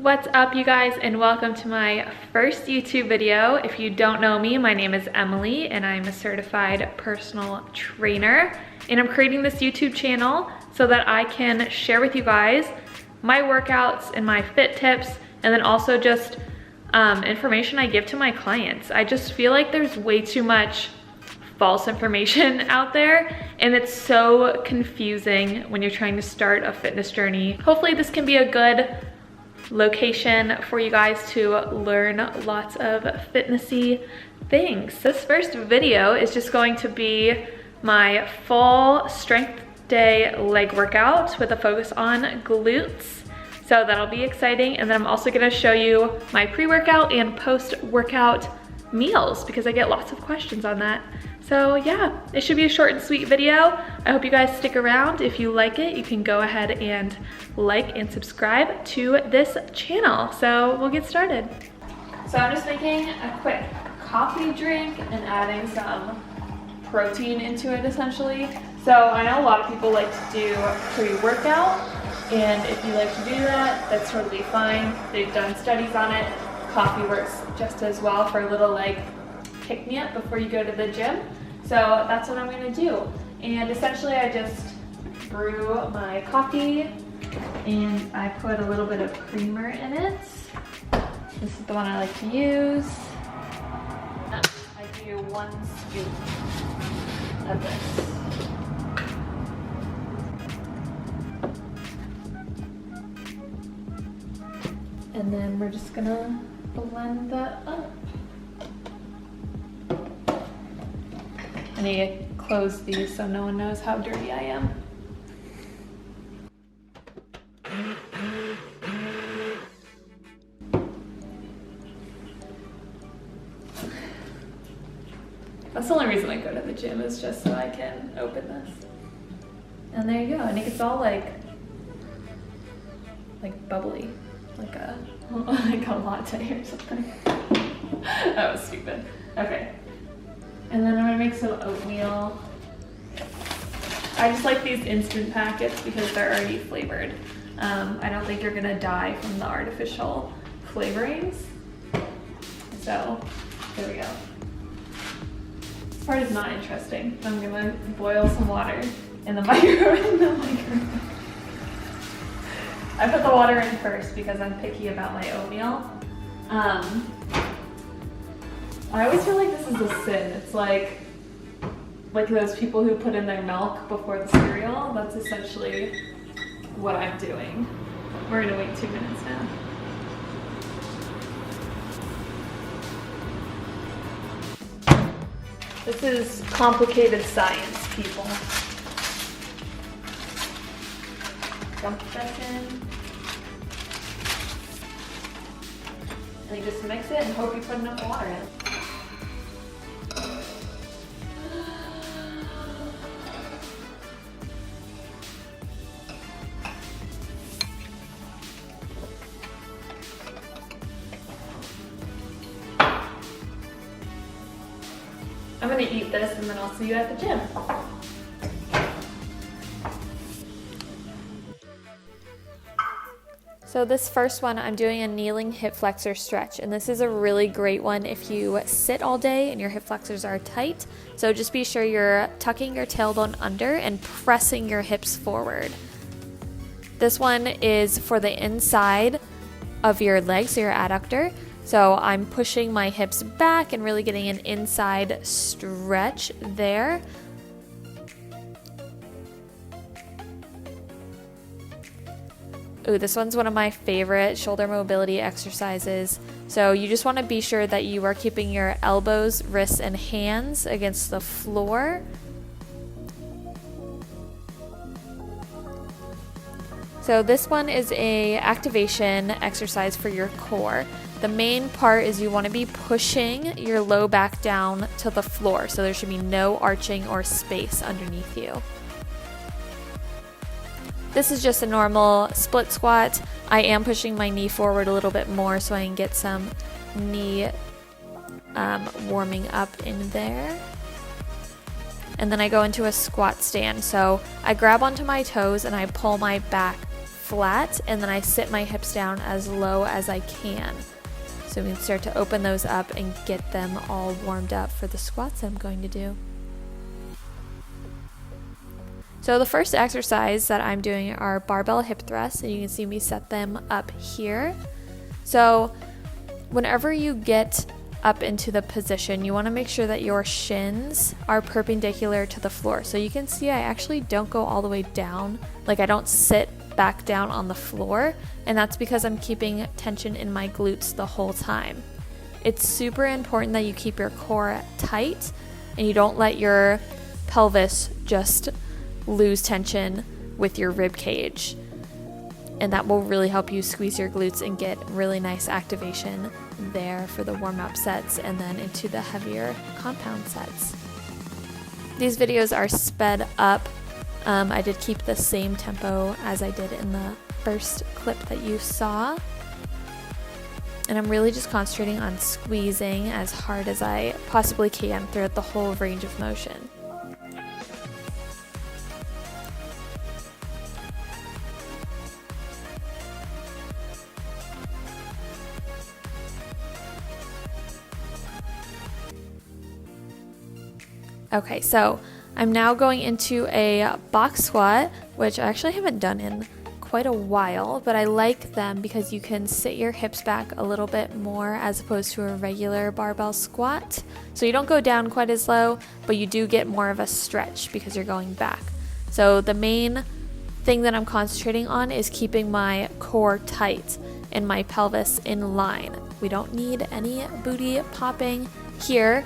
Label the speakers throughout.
Speaker 1: What's up, you guys, and welcome to my first YouTube video. If you don't know me, my name is Emily and I'm a certified personal trainer, and I'm creating this YouTube channel so that I can share with you guys my workouts and my fit tips, and then also just information I give to my clients. I just feel like there's way too much false information out there, and it's so confusing when you're trying to start a fitness journey. Hopefully this can be a good location for you guys to learn lots of fitnessy things. This first video is just going to be my full strength day leg workout with a focus on glutes. So that'll be exciting. And then I'm also gonna show you my pre-workout and post-workout meals because I get lots of questions on that. So yeah, it should be a short and sweet video. I hope you guys stick around. If you like it, you can go ahead and like and subscribe to this channel. So we'll get started. So I'm just making a quick coffee drink and adding some protein into it essentially. So I know a lot of people like to do pre-workout, and if you like to do that, that's totally fine. They've done studies on it. Coffee works just as well for a little like pick-me-up before you go to the gym. So that's what I'm gonna do. And essentially I just brew my coffee and I put a little bit of creamer in it. This is the one I like to use. I do 1 scoop of this. And then we're just gonna blend that up. I need to close these so no one knows how dirty I am. That's the only reason I go to the gym, is just so I can open this. And there you go, and it gets all like bubbly, like a latte or something. That was stupid. Okay. And then I'm gonna make some oatmeal. I just like these instant packets because they're already flavored. I don't think you're gonna die from the artificial flavorings. So, there we go. This part is not interesting. I'm gonna boil some water in the microwave. I put the water in first because I'm picky about my oatmeal. I always feel like this is a sin. It's like those people who put in their milk before the cereal. That's essentially what I'm doing. We're gonna wait 2 minutes now. This is complicated science, people. Dump that in. And you just mix it and hope you put enough water in. I'm gonna eat this and then I'll see you at the gym. So this first one, I'm doing a kneeling hip flexor stretch, and this is a really great one if you sit all day and your hip flexors are tight. So just be sure you're tucking your tailbone under and pressing your hips forward. This one is for the inside of your legs, so your adductor. So I'm pushing my hips back and really getting an inside stretch there. Ooh, this one's one of my favorite shoulder mobility exercises. So you just want to be sure that you are keeping your elbows, wrists, and hands against the floor. So this one is a activation exercise for your core. The main part is you want to be pushing your low back down to the floor, so there should be no arching or space underneath you. This is just a normal split squat. I am pushing my knee forward a little bit more so I can get some knee warming up in there. And then I go into a squat stand. So I grab onto my toes and I pull my back flat, and then I sit my hips down as low as I can. So we can start to open those up and get them all warmed up for the squats that I'm going to do. So the first exercise that I'm doing are barbell hip thrusts, and you can see me set them up here. So whenever you get up into the position, you want to make sure that your shins are perpendicular to the floor. So you can see I actually don't go all the way down, like I don't sit back down on the floor, and that's because I'm keeping tension in my glutes the whole time. It's super important that you keep your core tight and you don't let your pelvis just lose tension with your rib cage, and that will really help you squeeze your glutes and get really nice activation there for the warm-up sets and then into the heavier compound sets. These videos are sped up. I did keep the same tempo as I did in the first clip that you saw, and I'm really just concentrating on squeezing as hard as I possibly can throughout the whole range of motion. Okay, so I'm now going into a box squat, which I actually haven't done in quite a while, but I like them because you can sit your hips back a little bit more as opposed to a regular barbell squat. So you don't go down quite as low, but you do get more of a stretch because you're going back. So the main thing that I'm concentrating on is keeping my core tight and my pelvis in line. We don't need any booty popping here.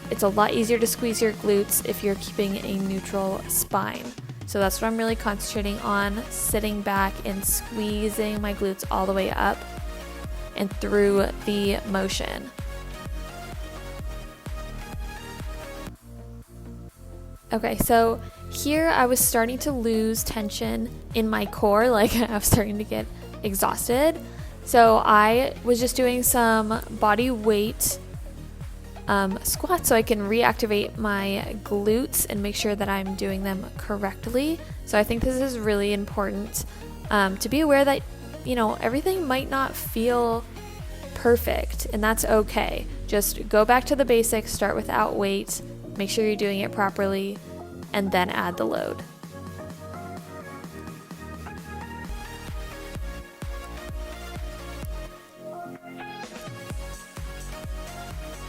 Speaker 1: It's a lot easier to squeeze your glutes if you're keeping a neutral spine. So that's what I'm really concentrating on, sitting back and squeezing my glutes all the way up and through the motion. Okay, so here I was starting to lose tension in my core, like I was starting to get exhausted. So I was just doing some body weight squats so I can reactivate my glutes and make sure that I'm doing them correctly. So I think this is really important to be aware that, you know, everything might not feel perfect, and that's okay. Just go back to the basics, start without weight, make sure you're doing it properly, and then add the load.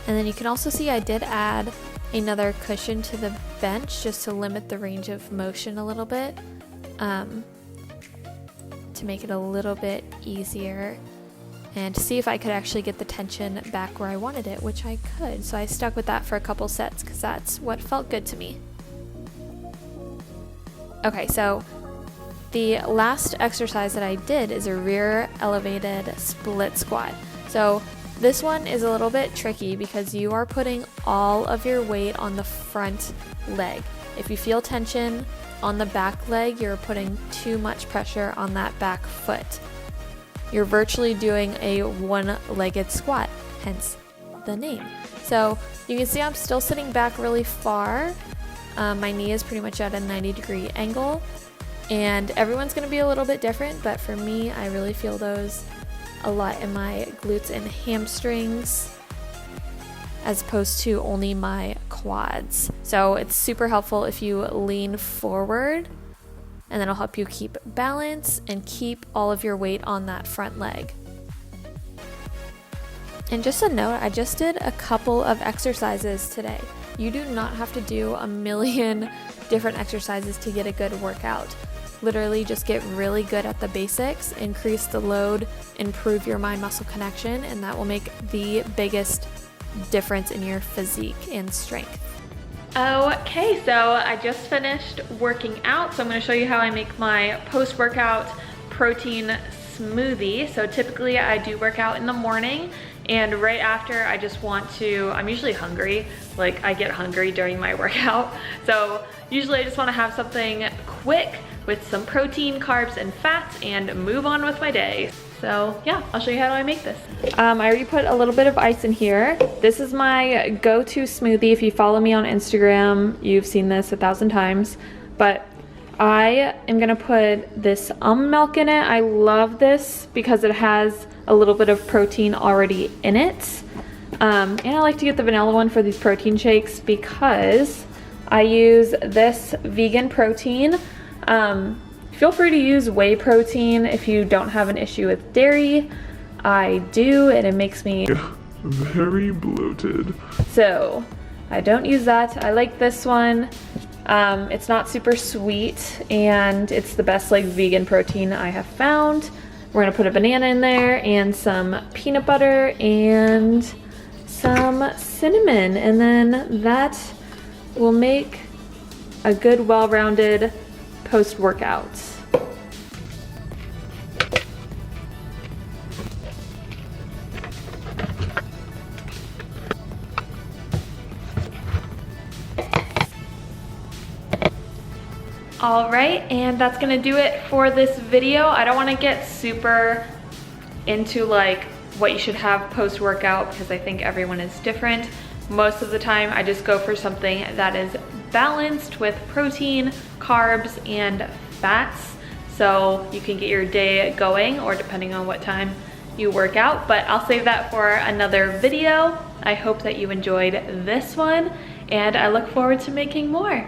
Speaker 1: And then you can also see I did add another cushion to the bench just to limit the range of motion a little bit, to make it a little bit easier and to see if I could actually get the tension back where I wanted it, which I could. So I stuck with that for a couple sets because that's what felt good to me. Okay, so the last exercise that I did is a rear elevated split squat. So this one is a little bit tricky because you are putting all of your weight on the front leg. If you feel tension on the back leg, you're putting too much pressure on that back foot. You're virtually doing a one-legged squat, hence the name. So you can see I'm still sitting back really far. My knee is pretty much at a 90-degree angle, and everyone's going to be a little bit different, but for me, I really feel those a lot in my glutes and hamstrings as opposed to only my quads. So it's super helpful if you lean forward, and that'll help you keep balance and keep all of your weight on that front leg. And just a note, I just did a couple of exercises today. You do not have to do a million different exercises to get a good workout. Literally just get really good at the basics, increase the load, improve your mind-muscle connection, and that will make the biggest difference in your physique and strength. Okay, so I just finished working out, so I'm going to show you how I make my post-workout protein smoothie. So typically I do work out in the morning, and right after I just want to, I'm usually hungry, like I get hungry during my workout, so usually I just want to have something quick with some protein, carbs, and fats and move on with my day. So yeah, I'll show you how I make this. I already put a little bit of ice in here. This is my go-to smoothie. If you follow me on Instagram, you've seen this 1,000 times, but I am gonna put this almond milk in it. I love this because it has a little bit of protein already in it. And I like to get the vanilla one for these protein shakes because I use this vegan protein. Feel free to use whey protein if you don't have an issue with dairy. I do, and it makes me
Speaker 2: very bloated.
Speaker 1: So I don't use that. I like this one. It's not super sweet, and it's the best like vegan protein I have found. We're gonna put a banana in there and some peanut butter and some cinnamon, and then that will make a good well-rounded post-workout. All right, and that's gonna do it for this video. I don't wanna get super into like what you should have post-workout because I think everyone is different. Most of the time, I just go for something that is balanced with protein, carbs, and fats. So you can get your day going, or depending on what time you work out, but I'll save that for another video. I hope that you enjoyed this one, and I look forward to making more.